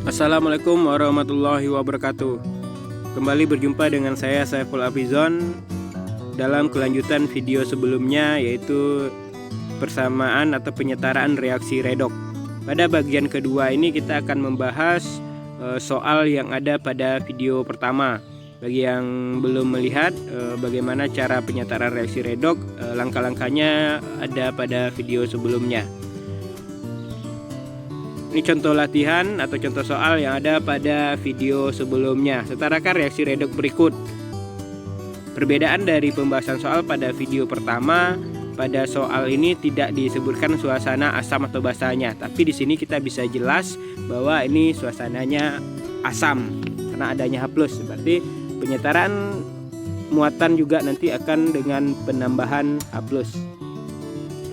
Assalamualaikum warahmatullahi wabarakatuh. Kembali berjumpa dengan saya Saiful Afizon dalam kelanjutan video sebelumnya, yaitu persamaan atau penyetaraan reaksi redoks. Pada bagian kedua ini kita akan membahas soal yang ada pada video pertama. Bagi yang belum melihat bagaimana cara penyetaraan reaksi redoks, langkah-langkahnya ada pada video sebelumnya. Ini contoh latihan atau contoh soal yang ada pada video sebelumnya. Setarakan reaksi redoks berikut. Perbedaan dari pembahasan soal pada video pertama, pada soal ini tidak disebutkan suasana asam atau basanya, tapi di sini kita bisa jelas bahwa ini suasananya asam karena adanya H+. Berarti penyetaraan muatan juga nanti akan dengan penambahan H+.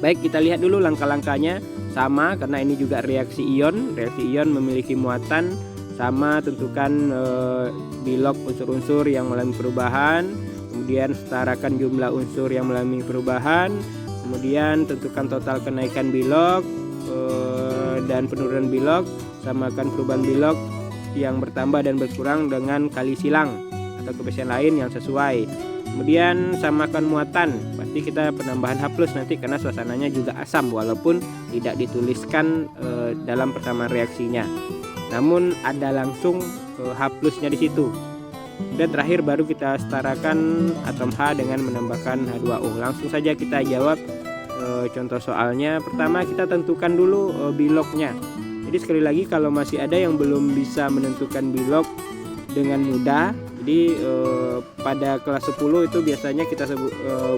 Baik, kita lihat dulu langkah-langkahnya. Sama, karena ini juga reaksi ion. Reaksi ion memiliki muatan sama. Tentukan bilog unsur-unsur yang mengalami perubahan, kemudian setarakan jumlah unsur yang mengalami perubahan, kemudian tentukan total kenaikan bilog dan penurunan bilog, samakan perubahan bilog yang bertambah dan berkurang dengan kali silang atau kebiasaan lain yang sesuai. Kemudian samakan muatan, pasti kita penambahan H+ nanti karena suasananya juga asam walaupun tidak dituliskan dalam persamaan reaksinya. Namun ada langsung H+-nya di situ. Dan terakhir baru kita setarakan atom H dengan menambahkan H2O. Langsung saja kita jawab contoh soalnya. Pertama kita tentukan dulu bilognya. Jadi sekali lagi kalau masih ada yang belum bisa menentukan bilog dengan mudah, jadi pada kelas 10 itu biasanya kita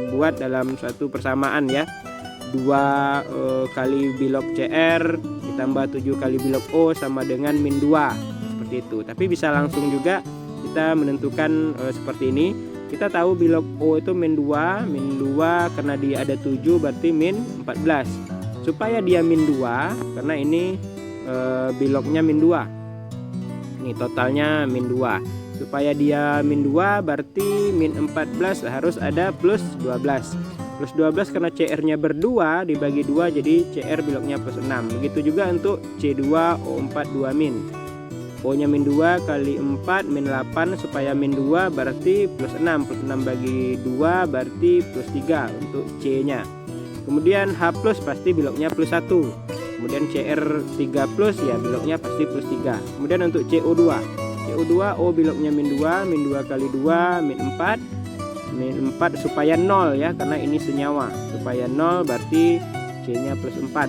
buat dalam suatu persamaan ya, 2 kali bilog CR ditambah 7 kali bilog O sama dengan -2, seperti itu. Tapi bisa langsung juga kita menentukan seperti ini. Kita tahu bilog O itu -2 karena dia ada 7 berarti -14. Supaya dia -2 karena ini bilognya -2, ini totalnya -2. Supaya dia -2 berarti -14 harus ada +12. +12 karena CR-nya berdua dibagi 2 jadi CR bilognya +6. Begitu juga untuk C2O4 2-. O-nya -2 kali 4 -8 supaya -2 berarti +6. +6 bagi 2 berarti +3 untuk C-nya. Kemudian H+ pasti bilognya +1. Kemudian CR3+ ya bilognya pasti +3. Kemudian untuk CO2 O bilognya -2 kali 2 -4 supaya 0 ya, karena ini senyawa. Supaya 0 berarti C-nya +4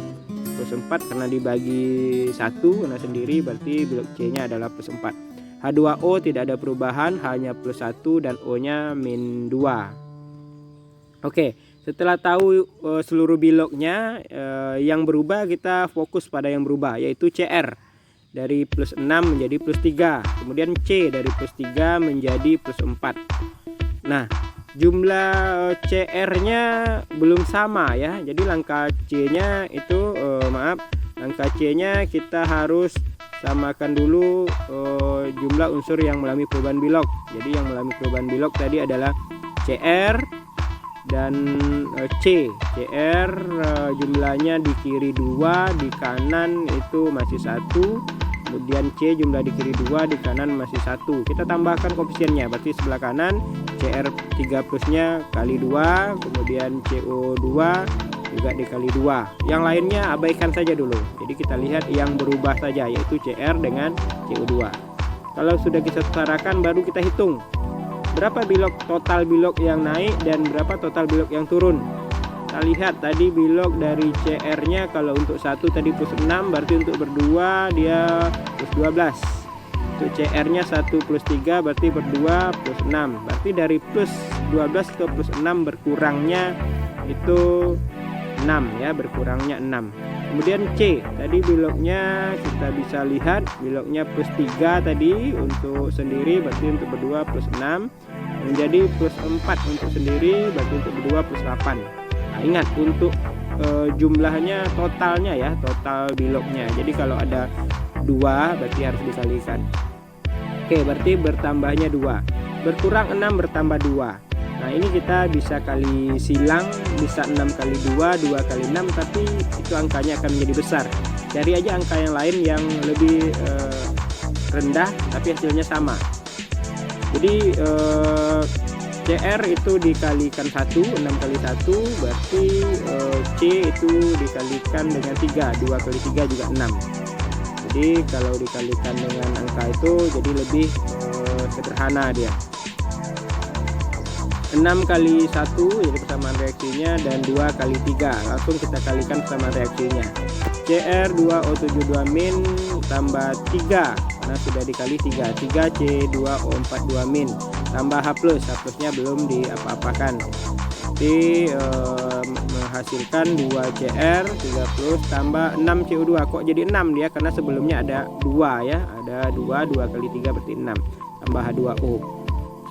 karena dibagi 1 karena sendiri berarti bilog C-nya adalah +4. H2O tidak ada perubahan, hanya +1 dan O-nya -2. Oke, setelah tahu seluruh bilognya, yang berubah kita fokus pada yang berubah, yaitu CR dari +6 menjadi +3, kemudian C dari +3 menjadi +4. Nah, jumlah CR-nya belum sama ya, jadi langkah C-nya itu langkah C-nya kita harus samakan dulu jumlah unsur yang mengalami perubahan bilog. Jadi yang mengalami perubahan bilog tadi adalah CR dan C. CR jumlahnya di kiri 2, di kanan itu masih 1. Kemudian C jumlah di kiri 2, di kanan masih 1. Kita tambahkan koefisiennya, berarti sebelah kanan CR3+-nya kali 2, kemudian CO2 juga dikali 2. Yang lainnya abaikan saja dulu. Jadi kita lihat yang berubah saja, yaitu CR dengan CO2. Kalau sudah kita setarakan baru kita hitung berapa bilog total bilog yang naik dan berapa total bilog yang turun. Kita lihat tadi bilog dari CR-nya kalau untuk 1 tadi +6 berarti untuk berdua dia +12. Untuk CR-nya 1 +3 berarti berdua +6. Berarti dari +12 ke +6 berkurangnya itu 6 ya, berkurangnya 6. Kemudian C tadi bilognya kita bisa lihat bilognya +3 tadi untuk sendiri berarti untuk berdua +6, menjadi +4 untuk sendiri berarti untuk berdua +8. Nah, ingat untuk jumlahnya totalnya ya, total bilognya. Jadi kalau ada 2 berarti harus dikalikan. Oke, berarti bertambahnya 2. Berkurang 6 bertambah 2. Nah, ini kita bisa kali silang, bisa 6 kali 2, 2 kali 6, tapi itu angkanya akan menjadi besar. Cari aja angka yang lain yang lebih rendah tapi hasilnya sama. Jadi CR itu dikalikan 1, 6 kali 1 berarti C itu dikalikan dengan 3, 2 kali 3 juga 6. Jadi kalau dikalikan dengan angka itu jadi lebih sederhana dia. 6 kali 1 jadi persamaan reaksinya, dan 2 kali 3 langsung kita kalikan persamaan reaksinya. CR 2O72 min tambah 3 karena sudah dikali 3, 3C2O42 min tambah H plusnya belum diapa-apakan. Jadi menghasilkan 2CR 3 plus tambah 6CO2. Kok jadi 6 dia? Karena sebelumnya ada 2 ya, ada 2 kali 3 berarti 6 tambah H2O.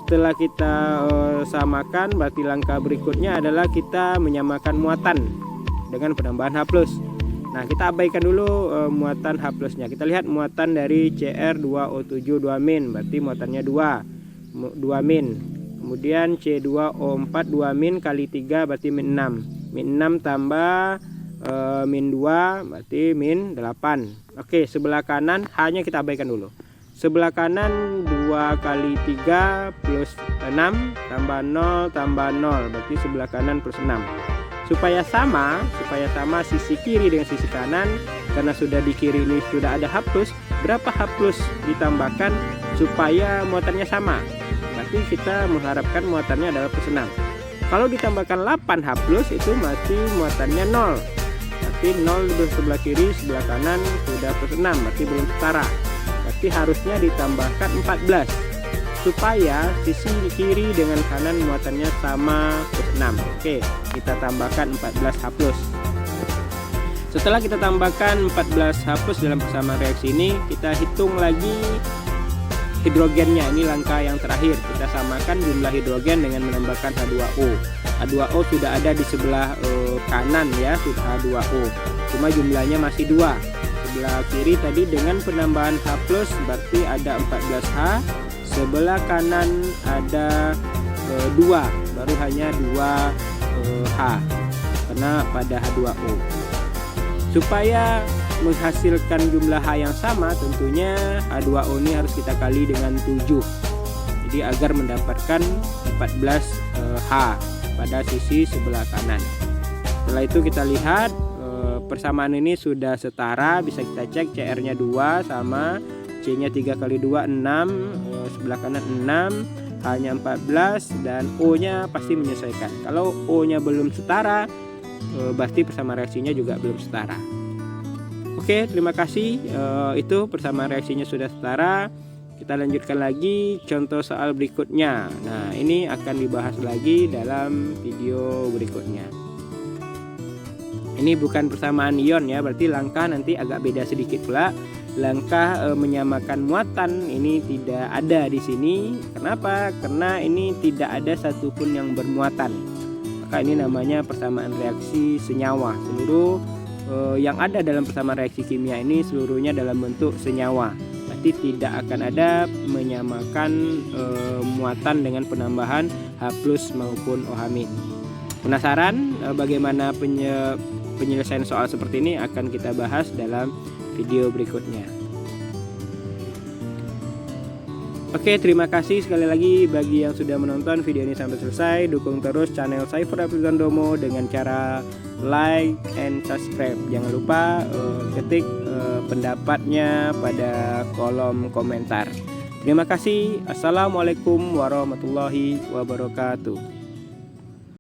Setelah kita samakan, berarti langkah berikutnya adalah kita menyamakan muatan dengan penambahan H plus. Nah, kita abaikan dulu muatan H plusnya. Kita lihat muatan dari CR2O72 min, berarti muatannya 2 min. Kemudian C2O42 min kali 3 berarti min 6. Min 6 tambah min 2 berarti min 8. Oke, sebelah kanan hanya kita abaikan dulu. Sebelah kanan 2 kali 3 plus 6 tambah 0 tambah 0 berarti sebelah kanan plus 6. Supaya sama sisi kiri dengan sisi kanan, karena sudah di kiri ini sudah ada H plus, berapa H plus ditambahkan supaya muatannya sama. Berarti kita mengharapkan muatannya adalah plus 6. Kalau ditambahkan 8 H plus itu masih muatannya 0. Berarti 0 di sebelah kiri, sebelah kanan sudah plus 6, berarti belum setara. Berarti harusnya ditambahkan 14 supaya sisi kiri dengan kanan muatannya sama plus 6. Oke, kita tambahkan 14 H plus. Setelah kita tambahkan 14 H plus dalam persamaan reaksi ini, kita hitung lagi hidrogennya. Ini langkah yang terakhir. Kita samakan jumlah hidrogen dengan menambahkan H2O. H2O sudah ada di sebelah kanan ya, sudah H2O. Cuma jumlahnya masih 2. Sebelah kiri tadi dengan penambahan H plus berarti ada 14H. Sebelah kanan ada 2, baru hanya 2H karena pada H2O. Supaya menghasilkan jumlah H yang sama, tentunya H2O ini harus kita kali dengan 7. Jadi agar mendapatkan 14H pada sisi sebelah kanan. Setelah itu kita lihat persamaan ini sudah setara, bisa kita cek CR-nya 2 sama C-nya 3 kali 2 6, sebelah kanan 6, H-nya 14 dan O-nya pasti menyesuaikan. Kalau O-nya belum setara, berarti persamaan reaksinya juga belum setara. Oke, terima kasih. Itu persamaan reaksinya sudah setara. Kita lanjutkan lagi contoh soal berikutnya. Nah, ini akan dibahas lagi dalam video berikutnya. Ini bukan persamaan ion ya, berarti langkah nanti agak beda sedikit pula. Langkah menyamakan muatan ini tidak ada di sini. Kenapa? Karena ini tidak ada satupun yang bermuatan. Maka ini namanya persamaan reaksi senyawa. Seluruh yang ada dalam persamaan reaksi kimia ini seluruhnya dalam bentuk senyawa. Berarti tidak akan ada menyamakan muatan dengan penambahan H plus maupun OH-. Penasaran bagaimana penyelesaian soal seperti ini? Akan kita bahas dalam video berikutnya. Oke, terima kasih sekali lagi bagi yang sudah menonton video ini sampai selesai. Dukung terus channel Saiful Hafizan Domo dengan cara like and subscribe. Jangan lupa ketik pendapatnya pada kolom komentar. Terima kasih. Assalamualaikum warahmatullahi wabarakatuh.